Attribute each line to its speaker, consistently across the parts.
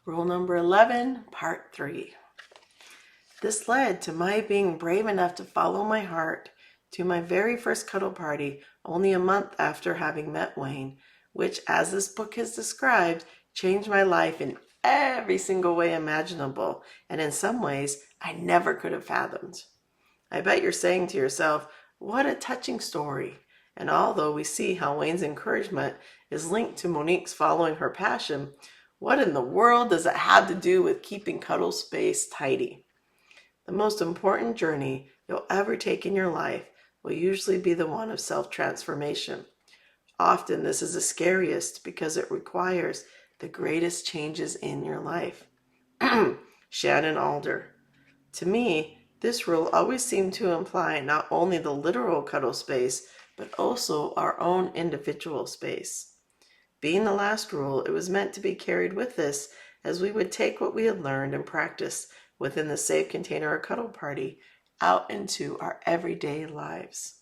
Speaker 1: Rule number 11, part 3. This led to my being brave enough to follow my heart to my very first cuddle party only a month after having met Wayne, which, as this book has described, changed my life in every single way imaginable, and in some ways I never could have fathomed. I bet you're saying to yourself, what a touching story. And although we see how Wayne's encouragement is linked to Monique's following her passion, what in the world does it have to do with keeping cuddle space tidy? The most important journey you'll ever take in your life will usually be the one of self-transformation. Often this is the scariest because it requires the greatest changes in your life. Shannon Alder. To me, this rule always seemed to imply not only the literal cuddle space, but also our own individual space. Being the last rule, it was meant to be carried with us as we would take what we had learned and practiced within the safe container or cuddle party out into our everyday lives.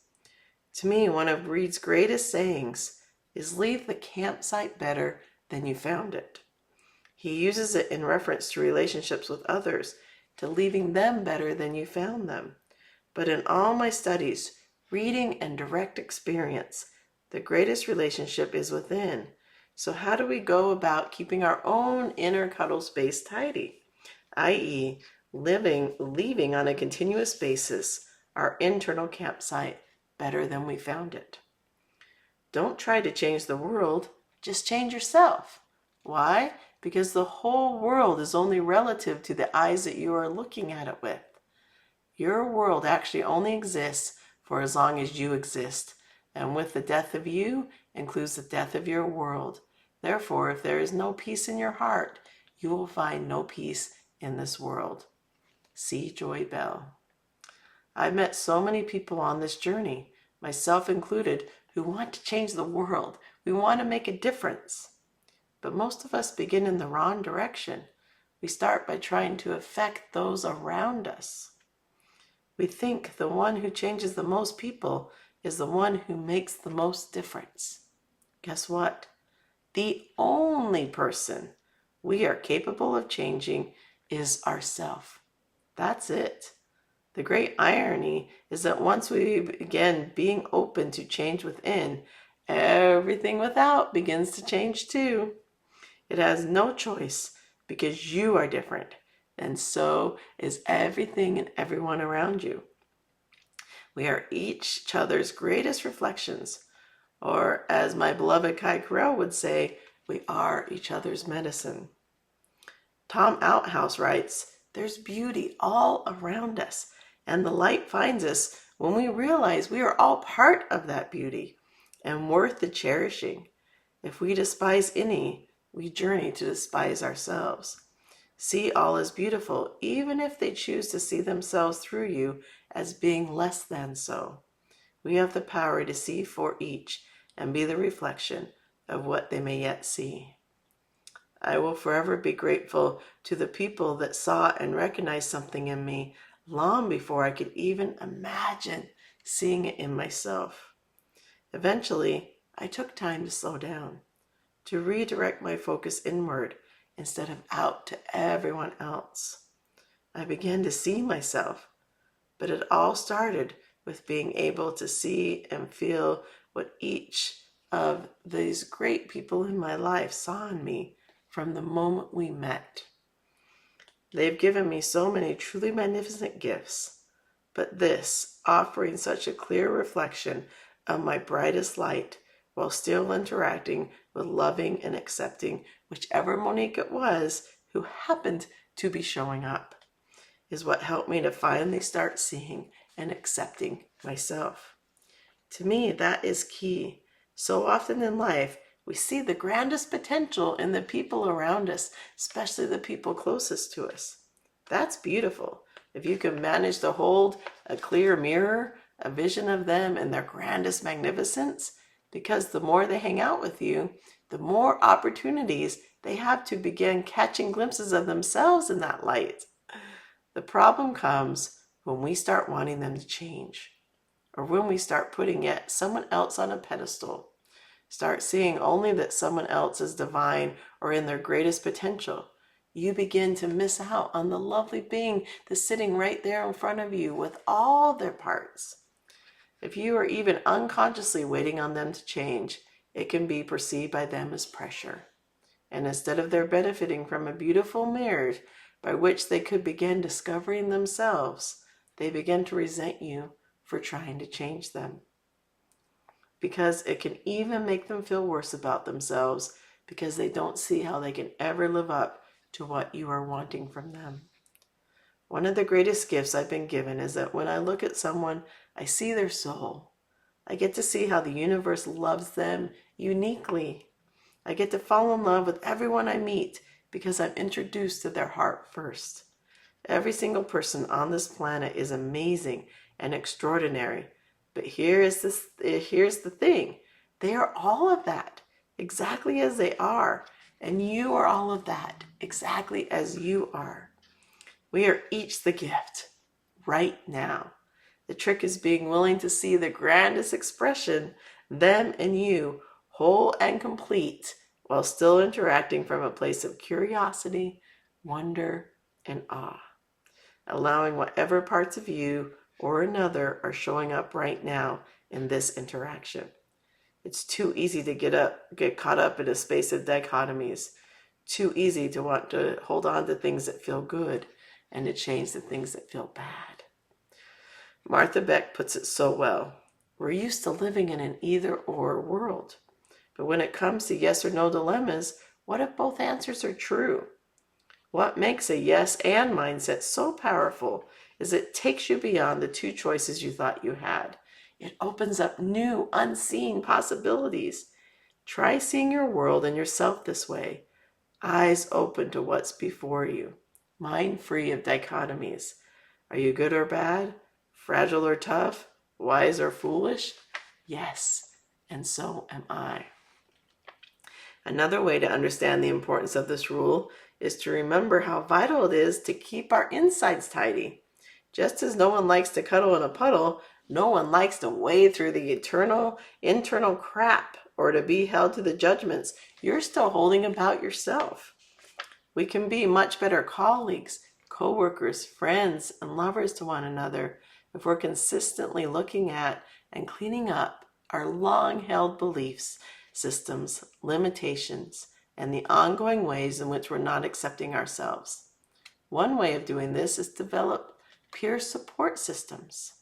Speaker 1: To me, one of Reed's greatest sayings is leave the campsite better than you found it. He uses it in reference to relationships with others, to leaving them better than you found them. But in all my studies, reading and direct experience, the greatest relationship is within. So how do we go about keeping our own inner cuddle space tidy? I.e., leaving on a continuous basis our internal campsite better than we found it. Don't try to change the world, just change yourself. Why? Because the whole world is only relative to the eyes that you are looking at it with. Your world actually only exists for as long as you exist, and with the death of you includes the death of your world. Therefore, if there is no peace in your heart, you will find no peace in this world. C. Joy Bell. I've met so many people on this journey, myself included, who want to change the world. We want to make a difference. But most of us begin in the wrong direction. We start by trying to affect those around us. We think the one who changes the most people is the one who makes the most difference. Guess what? The only person we are capable of changing is ourself. That's it. The great irony is that once we begin being open to change within, everything without begins to change too. It has no choice because you are different, and so is everything and everyone around you. We are each other's greatest reflections, or as my beloved Kai Carell would say, we are each other's medicine. Tom Outhouse writes, there's beauty all around us, and the light finds us when we realize we are all part of that beauty and worth the cherishing. If we despise any, we journey to despise ourselves. See all as beautiful, even if they choose to see themselves through you as being less than so. We have the power to see for each and be the reflection of what they may yet see. I will forever be grateful to the people that saw and recognized something in me long before I could even imagine seeing it in myself. Eventually, I took time to slow down, to redirect my focus inward instead of out to everyone else. I began to see myself, but it all started with being able to see and feel what each of these great people in my life saw in me from the moment we met. They've given me so many truly magnificent gifts, but this, offering such a clear reflection of my brightest light, while still interacting with loving and accepting whichever Monique it was who happened to be showing up, is what helped me to finally start seeing and accepting myself. To me, that is key. So often in life, we see the grandest potential in the people around us, especially the people closest to us. That's beautiful. If you can manage to hold a clear mirror, a vision of them in their grandest magnificence, because the more they hang out with you, the more opportunities they have to begin catching glimpses of themselves in that light. The problem comes when we start wanting them to change, or when we start putting someone else on a pedestal, start seeing only that someone else is divine or in their greatest potential, you begin to miss out on the lovely being that's sitting right there in front of you with all their parts. If you are even unconsciously waiting on them to change, it can be perceived by them as pressure. And instead of their benefiting from a beautiful mirror by which they could begin discovering themselves, they begin to resent you for trying to change them. Because it can even make them feel worse about themselves because they don't see how they can ever live up to what you are wanting from them. One of the greatest gifts I've been given is that when I look at someone, I see their soul. I get to see how the universe loves them uniquely. I get to fall in love with everyone I meet because I'm introduced to their heart first. Every single person on this planet is amazing and extraordinary. But here's the thing. They are all of that, exactly as they are. And you are all of that, exactly as you are. We are each the gift, right now. The trick is being willing to see the grandest expression, them and you, whole and complete, while still interacting from a place of curiosity, wonder, and awe. Allowing whatever parts of you or another are showing up right now in this interaction. It's too easy to get caught up in a space of dichotomies. Too easy to want to hold on to things that feel good and to change the things that feel bad. Martha Beck puts it so well. We're used to living in an either-or world. But when it comes to yes or no dilemmas, what if both answers are true? What makes a yes and mindset so powerful is it takes you beyond the two choices you thought you had. It opens up new, unseen possibilities. Try seeing your world and yourself this way. Eyes open to what's before you. Mind free of dichotomies. Are you good or bad? Fragile or tough? Wise or foolish? Yes, and so am I. Another way to understand the importance of this rule is to remember how vital it is to keep our insides tidy. Just as no one likes to cuddle in a puddle, no one likes to wade through the eternal internal crap or to be held to the judgments you're still holding about yourself. We can be much better colleagues, co-workers, friends, and lovers to one another if we're consistently looking at and cleaning up our long-held beliefs, systems, limitations, and the ongoing ways in which we're not accepting ourselves. One way of doing this is to develop peer support systems,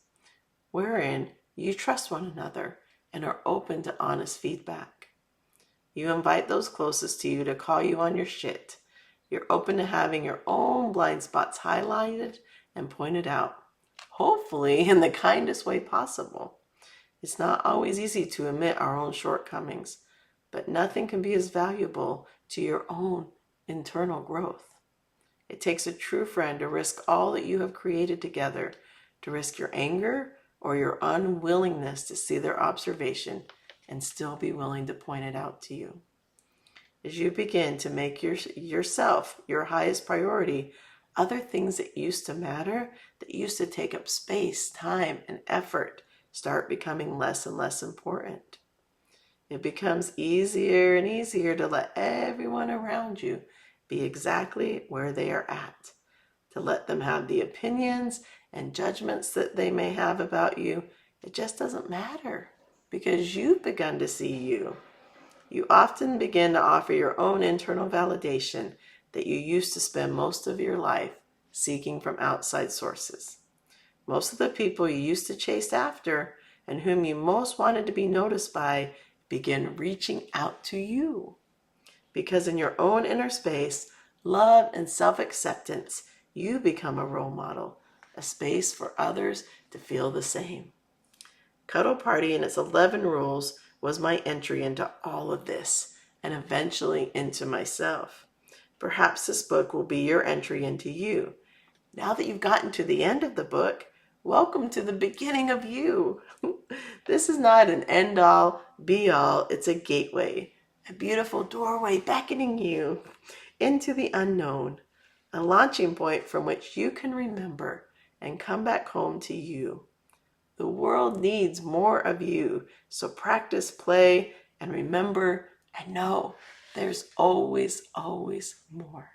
Speaker 1: wherein you trust one another and are open to honest feedback. You invite those closest to you to call you on your shit. You're open to having your own blind spots highlighted and pointed out, hopefully in the kindest way possible. It's not always easy to admit our own shortcomings, but nothing can be as valuable to your own internal growth. It takes a true friend to risk all that you have created together, to risk your anger or your unwillingness to see their observation and still be willing to point it out to you. As you begin to make yourself your highest priority, other things that used to matter, that used to take up space, time, and effort, start becoming less and less important. It becomes easier and easier to let everyone around you be exactly where they are at, to let them have the opinions and judgments that they may have about you. It just doesn't matter because you've begun to see you. You often begin to offer your own internal validation that you used to spend most of your life seeking from outside sources. Most of the people you used to chase after and whom you most wanted to be noticed by begin reaching out to you. Because in your own inner space, love and self-acceptance, you become a role model, a space for others to feel the same. Cuddle Party and its 11 rules was my entry into all of this and eventually into myself. Perhaps this book will be your entry into you. Now that you've gotten to the end of the book, welcome to the beginning of you. This is not an end-all, be-all. It's a gateway, a beautiful doorway beckoning you into the unknown, a launching point from which you can remember and come back home to you. The world needs more of you, so practice, play, and remember, and know there's always, always more.